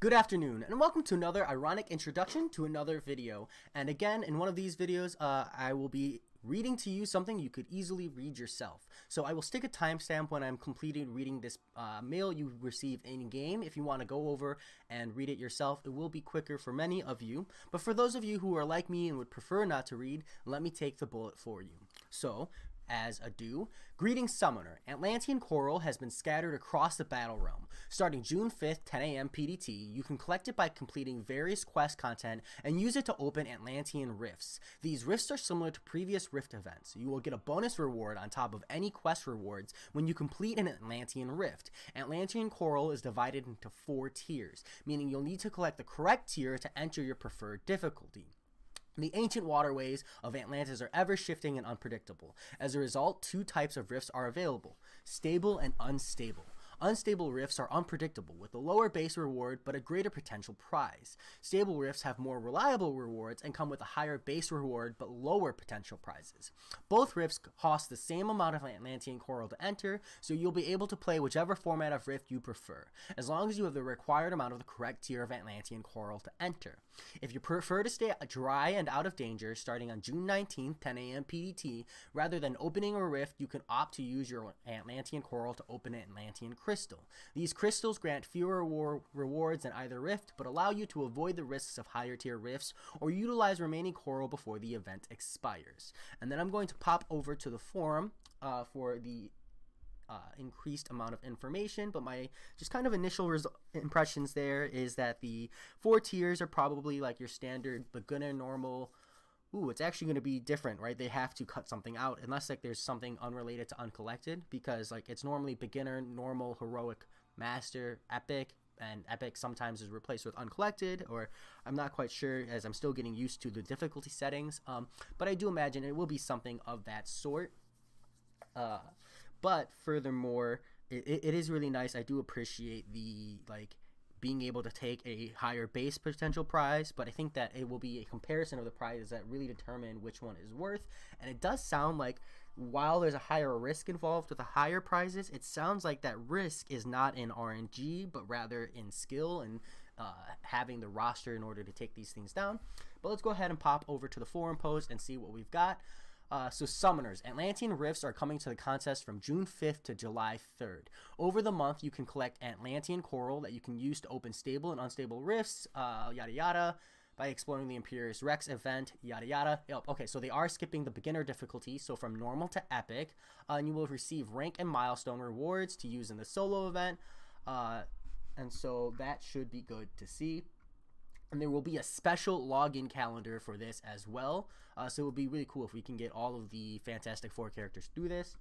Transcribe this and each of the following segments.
Good afternoon, and welcome to another ironic introduction to another video. And again, in one of these videos, I will be reading to you something you could easily read yourself. So I will stick a timestamp when I'm completed reading this mail you received in-game. If you want to go over and read it yourself, it will be quicker for many of you. But for those of you who are like me and would prefer not to read, let me take the bullet for you. So, as ado, greetings Summoner. Antlantean coral has been scattered across the battle realm. Starting June 5th, 10 AM PDT, you can collect it by completing various quest content and use it to open Antlantean rifts. These rifts are similar to previous rift events. You will get a bonus reward on top of any quest rewards when you complete an Antlantean rift. Antlantean coral is divided into 4 tiers, meaning you'll need to collect the correct tier to enter your preferred difficulty. The ancient waterways of Atlantis are ever shifting and unpredictable. As a result, 2 types of rifts are available: stable and unstable. Unstable rifts are unpredictable, with a lower base reward but a greater potential prize. Stable rifts have more reliable rewards and come with a higher base reward but lower potential prizes. Both rifts cost the same amount of Atlantean coral to enter, so you'll be able to play whichever format of rift you prefer, as long as you have the required amount of the correct tier of Atlantean coral to enter. If you prefer to stay dry and out of danger, starting on June 19th, 10 AM PDT, rather than opening a rift, you can opt to use your Atlantean coral to open an Atlantean crystal. These crystals grant fewer rewards than either rift, but allow you to avoid the risks of higher tier rifts or utilize remaining coral before the event expires. And then I'm going to pop over to the forum for the increased amount of information, but my just kind of initial impressions there is that the 4 tiers are probably like your standard beginner, normal. Ooh, it's actually going to be different, right? They have to cut something out unless like there's something unrelated to uncollected, because like it's normally beginner, normal, heroic, master, epic, and epic sometimes is replaced with uncollected, or I'm not quite sure as I'm still getting used to the difficulty settings, but I do imagine it will be something of that sort. But furthermore, it is really nice. I do appreciate the being able to take a higher base potential prize, but I think that it will be a comparison of the prizes that really determine which one is worth. And it does sound like while there's a higher risk involved with the higher prizes, it sounds like that risk is not in RNG, but rather in skill and having the roster in order to take these things down. But let's go ahead and pop over to the forum post and see what we've got. So Summoners, Atlantean Rifts are coming to the contest from June 5th to July 3rd. Over the month, you can collect Atlantean coral that you can use to open stable and unstable rifts, yada yada, by exploring the Imperious Rex event, yada yada. Yep. Okay, so they are skipping the beginner difficulty, so from normal to epic, and you will receive rank and milestone rewards to use in the solo event, and so that should be good to see. And there will be a special login calendar for this as well, so it would be really cool if we can get all of the Fantastic Four characters through this.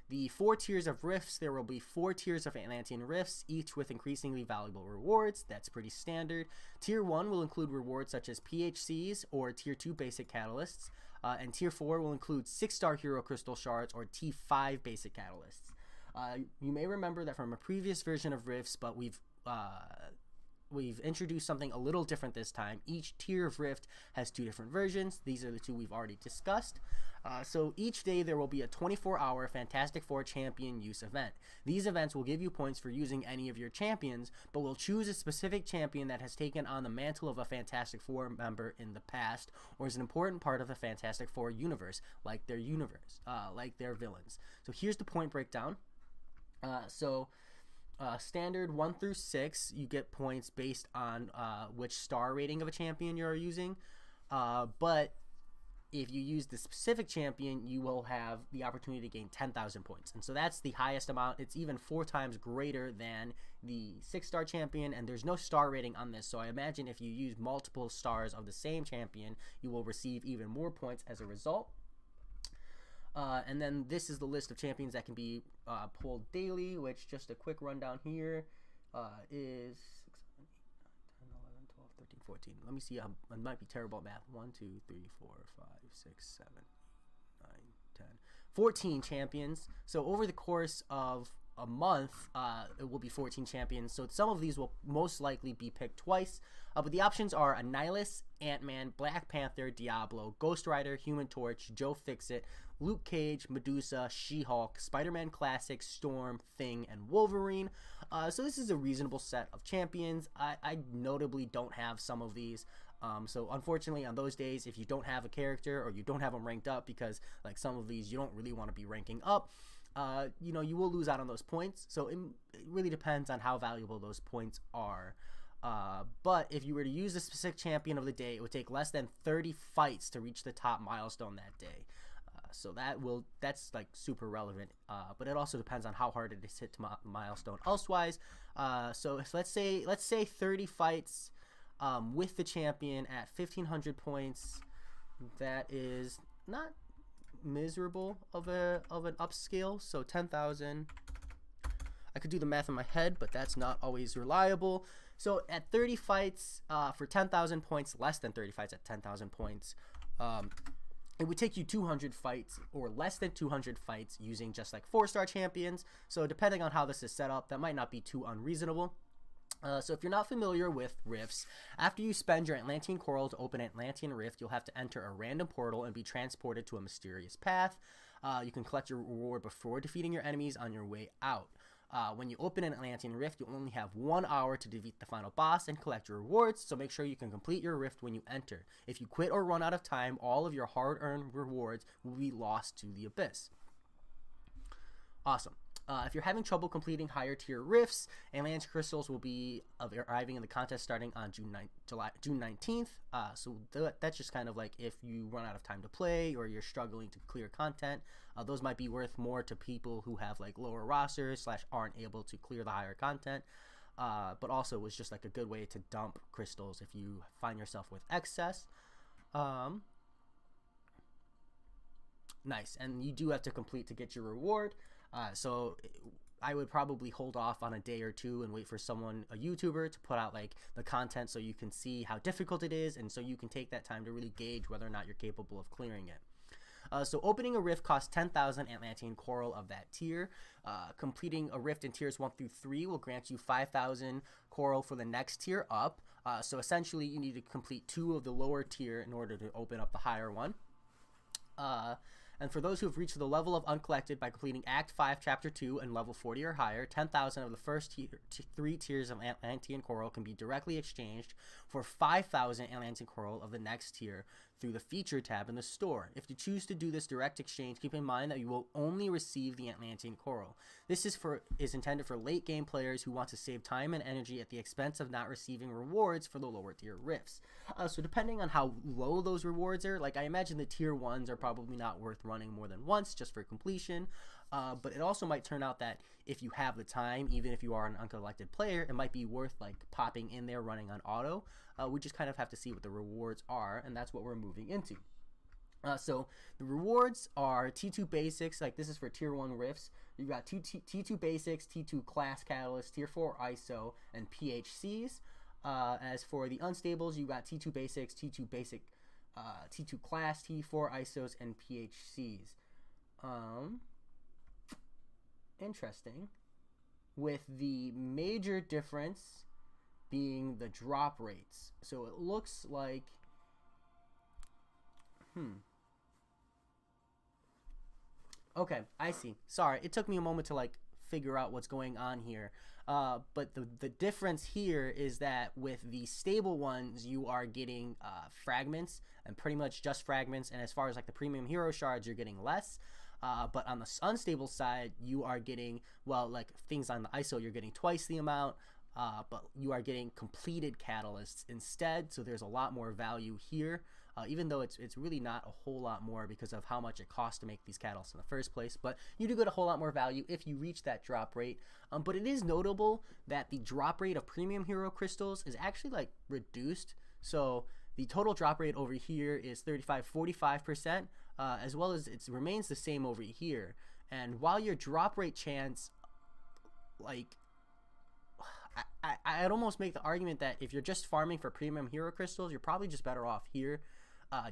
The 4 tiers of rifts, there will be 4 tiers of Atlantean rifts, each with increasingly valuable rewards. That's pretty standard. Tier 1 will include rewards such as PHCs or Tier 2 basic catalysts, and Tier 4 will include 6-star hero crystal shards or T5 basic catalysts. You may remember that from a previous version of rifts, but we've introduced something a little different this time. Each tier of rift has 2 different versions. These are the 2 we've already discussed. So each day there will be a 24-hour Fantastic Four champion use event. These events will give you points for using any of your champions, but will choose a specific champion that has taken on the mantle of a Fantastic Four member in the past, or is an important part of the Fantastic Four universe, like their villains. So here's the point breakdown. Standard 1 through 6, you get points based on which star rating of a champion you're using, but if you use the specific champion, you will have the opportunity to gain 10,000 points, and so that's the highest amount. It's even 4 times greater than the 6-star champion, and there's no star rating on this, so I imagine if you use multiple stars of the same champion, you will receive even more points as a result. And then this is the list of champions that can be pulled daily, which, just a quick rundown here, is 6, 7, 8, 9, 10, 11, 12, 13, 14. Let me see, I might be terrible at math. 1, 2, 3, 4, 5, 6, 7, 9, 10, 14 champions. So over the course of a month, it will be 14 champions. So some of these will most likely be picked twice. But the options are Annihilus, Ant-Man, Black Panther, Diablo, Ghost Rider, Human Torch, Joe Fixit, Luke Cage, Medusa, She-Hulk, Spider-Man Classic, Storm, Thing, and Wolverine. So this is a reasonable set of champions. I notably don't have some of these. So unfortunately, on those days, if you don't have a character or you don't have them ranked up, because like some of these you don't really want to be ranking up, you know, you will lose out on those points. So it really depends on how valuable those points are. But if you were to use a specific champion of the day, it would take less than 30 fights to reach the top milestone that day. So that's like super relevant. But it also depends on how hard it is to hit milestone elsewise. So if let's say 30 fights with the champion at 1500 points, that is not miserable of an upscale. So 10,000. I could do the math in my head, but that's not always reliable. So at 30 fights for 10,000 points, less than 30 fights at 10,000 points, it would take you 200 fights or less than 200 fights using just like 4-star champions. So depending on how this is set up, that might not be too unreasonable. So if you're not familiar with rifts, after you spend your Atlantean coral to open an Atlantean rift, you'll have to enter a random portal and be transported to a mysterious path. You can collect your reward before defeating your enemies on your way out. When you open an Atlantean rift, you'll only have 1 hour to defeat the final boss and collect your rewards, so make sure you can complete your rift when you enter. If you quit or run out of time, all of your hard-earned rewards will be lost to the abyss. Awesome. If you're having trouble completing higher tier rifts, Atlantean crystals will be arriving in the contest starting on June 19th. So that's just kind of like if you run out of time to play or you're struggling to clear content. Those might be worth more to people who have like lower rosters / aren't able to clear the higher content. But also it was just like a good way to dump crystals if you find yourself with excess. Nice. And you do have to complete to get your reward. So I would probably hold off on a day or two and wait for someone, a YouTuber, to put out like the content so you can see how difficult it is, and so you can take that time to really gauge whether or not you're capable of clearing it. So opening a rift costs 10,000 Atlantean coral of that tier. Completing a rift in tiers 1 through 3 will grant you 5,000 coral for the next tier up. So essentially you need to complete 2 of the lower tier in order to open up the higher one. And for those who have reached the level of Uncollected by completing Act 5, Chapter 2, and level 40 or higher, 10,000 of the first 3 tiers of Atlantean Coral can be directly exchanged for 5,000 Atlantean Coral of the next tier through the Feature tab in the store. If you choose to do this direct exchange, keep in mind that you will only receive the Atlantean Coral. This is intended for late game players who want to save time and energy at the expense of not receiving rewards for the lower tier rifts. So depending on how low those rewards are, like I imagine the tier 1s are probably not worth running more than once just for completion. But it also might turn out that if you have the time, even if you are an uncollected player, it might be worth like popping in there running on auto. We just kind of have to see what the rewards are, and that's what we're moving into. So the rewards are T2 basics, like this is for tier 1 rifts. You've got T2 basics, T2 class catalyst, tier 4 ISO, and PHCs. As for the unstables, you've got T2 basics, T2 basic, T2 class, T4 ISOs, and PHCs. Interesting. With the major difference being the drop rates. So it looks like okay, I see. Sorry, it took me a moment to like figure out what's going on here. But the difference here is that with the stable ones, you are getting fragments, and pretty much just fragments. And as far as like the premium hero shards, you're getting less. But on the unstable side, you are getting, well, like things on the ISO, you're getting twice the amount. But you are getting completed catalysts instead. So there's a lot more value here. Even though it's really not a whole lot more because of how much it costs to make these catalysts in the first place. But you do get a whole lot more value if you reach that drop rate. But it is notable that the drop rate of premium hero crystals is actually like reduced. So the total drop rate over here is 45%, as well as it remains the same over here. And while your drop rate chance, like, I'd almost make the argument that if you're just farming for premium hero crystals, you're probably just better off here.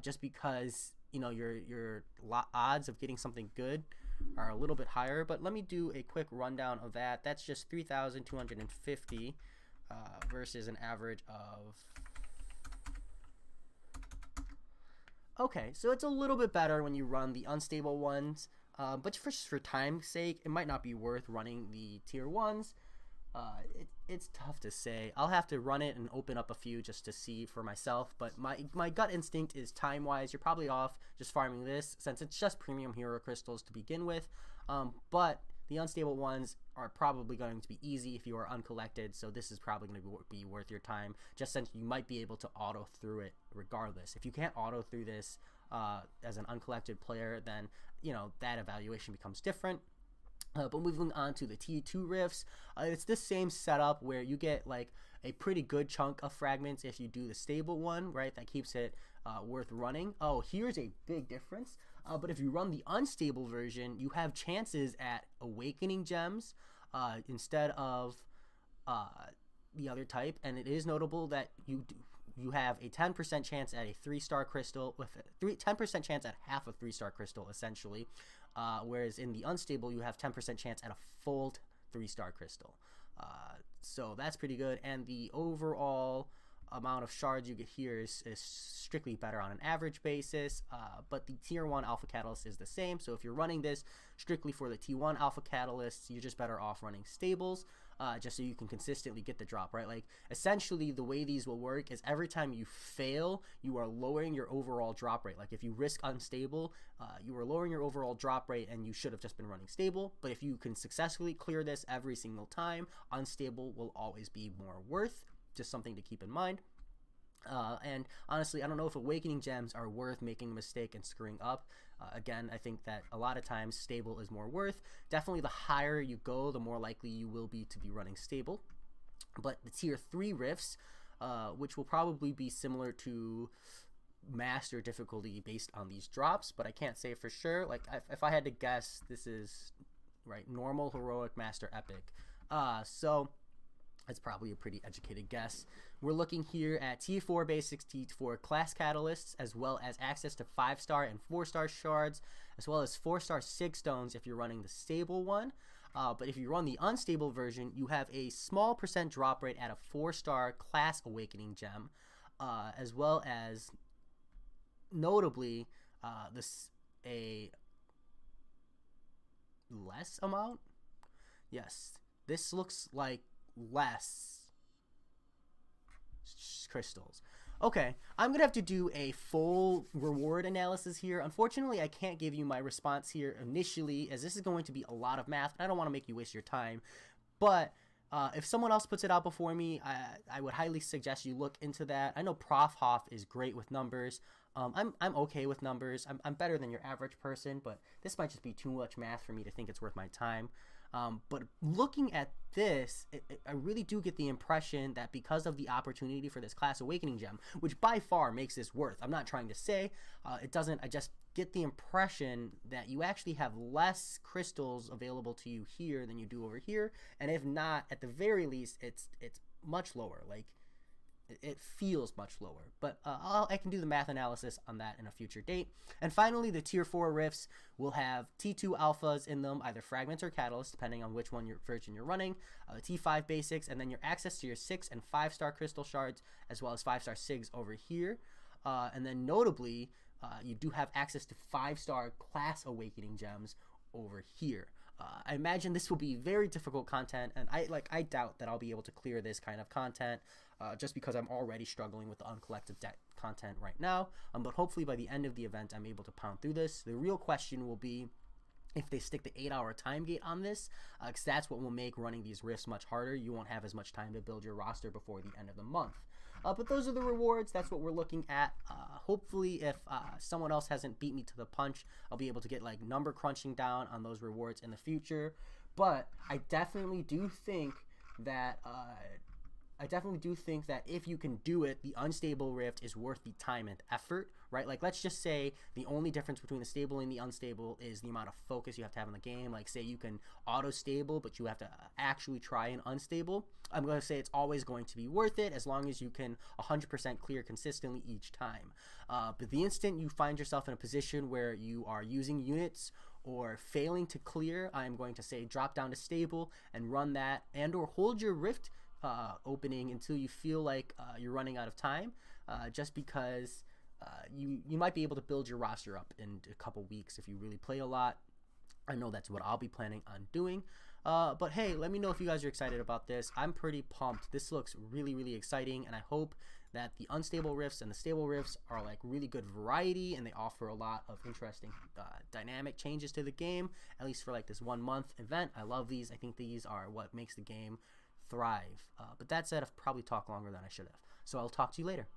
Just because, you know, your odds of getting something good are a little bit higher, but let me do a quick rundown of that. That's just 3,250 versus an average of... Okay, so it's a little bit better when you run the unstable ones, but for time's sake, it might not be worth running the tier 1s. It's tough to say. I'll have to run it and open up a few just to see for myself, but my gut instinct is time-wise, you're probably off just farming this, since it's just premium hero crystals to begin with, but the unstable ones are probably going to be easy if you are uncollected, so this is probably going to be worth your time, just since you might be able to auto through it regardless. If you can't auto through this as an uncollected player, then, you know, that evaluation becomes different. But moving on to the T2 rifts, it's the same setup where you get like a pretty good chunk of fragments if you do the stable one, right? That keeps it worth running. Oh, here's a big difference. But if you run the unstable version, you have chances at awakening gems instead of the other type, and it is notable that you have a 10% chance at a 3-star crystal with a 10% chance at half a 3-star crystal essentially, whereas in the unstable you have 10% chance at a full 3-star crystal. So that's pretty good, and the overall amount of shards you get here is strictly better on an average basis, but the tier 1 alpha catalyst is the same. So if you're running this strictly for the T1 alpha catalysts, you're just better off running stables, just so you can consistently get the drop, right? Like essentially the way these will work is every time you fail, you are lowering your overall drop rate. Like if you risk unstable, you are lowering your overall drop rate and you should have just been running stable. But if you can successfully clear this every single time, unstable will always be more worth. Just something to keep in mind. And honestly, I don't know if awakening gems are worth making a mistake and screwing up. Again, I think that a lot of times stable is more worth. Definitely the higher you go, the more likely you will be to be running stable. But the tier 3 rifts, which will probably be similar to master difficulty based on these drops, but I can't say for sure. Like if I had to guess, this is right, normal, heroic, master, epic. So that's probably a pretty educated guess. We're looking here at T4 basics, T4 class catalysts, as well as access to 5-star and 4-star shards, as well as 4-star 6 stones if you're running the stable one. But if you run the unstable version, you have a small % drop rate at a 4-star class awakening gem, as well as notably a less amount. Yes, this looks like less crystals. Okay, I'm gonna have to do a full reward analysis here. Unfortunately, I can't give you my response here initially, as this is going to be a lot of math, and I don't want to make you waste your time. But if someone else puts it out before me, I would highly suggest you look into that. I know Prof Hoff is great with numbers. I'm okay with numbers. I'm better than your average person, but this might just be too much math for me to think it's worth my time. But looking at this, I really do get the impression that because of the opportunity for this class awakening gem, which by far makes this worth, I'm not trying to say it doesn't, I just get the impression that you actually have less crystals available to you here than you do over here, and if not, at the very least, it's much lower. Like it feels much lower, but I can do the math analysis on that in a future date. And finally, the tier 4 rifts will have T2 alphas in them, either fragments or catalysts, depending on which version you're running, T5 basics, and then your access to your 6 and 5-star crystal shards, as well as 5-star SIGs over here. And then notably, you do have access to 5-star class awakening gems over here. I imagine this will be very difficult content, and I doubt that I'll be able to clear this kind of content, just because I'm already struggling with the uncollected deck content right now. But hopefully by the end of the event, I'm able to pound through this. The real question will be if they stick the 8-hour time gate on this, because that's what will make running these rifts much harder. You won't have as much time to build your roster before the end of the month. But those are the rewards. That's what we're looking at. Hopefully, if someone else hasn't beat me to the punch, I'll be able to get like number crunching down on those rewards in the future. But I definitely do think that if you can do it, the unstable rift is worth the time and effort, right? Like, let's just say the only difference between the stable and the unstable is the amount of focus you have to have in the game. Like, say you can auto-stable, but you have to actually try an unstable. I'm going to say it's always going to be worth it as long as you can 100% clear consistently each time. But the instant you find yourself in a position where you are using units or failing to clear, I'm going to say drop down to stable and run that, and or hold your rift opening until you feel like you're running out of time, just because you might be able to build your roster up in a couple weeks if you really play a lot. I know that's what I'll be planning on doing. But hey, let me know if you guys are excited about this. I'm pretty pumped. This looks really, really exciting, and I hope that the unstable rifts and the stable rifts are like really good variety, and they offer a lot of interesting dynamic changes to the game, at least for like this 1 month event. I love these. I think these are what makes the game thrive. But that said, I've probably talked longer than I should have. So I'll talk to you later.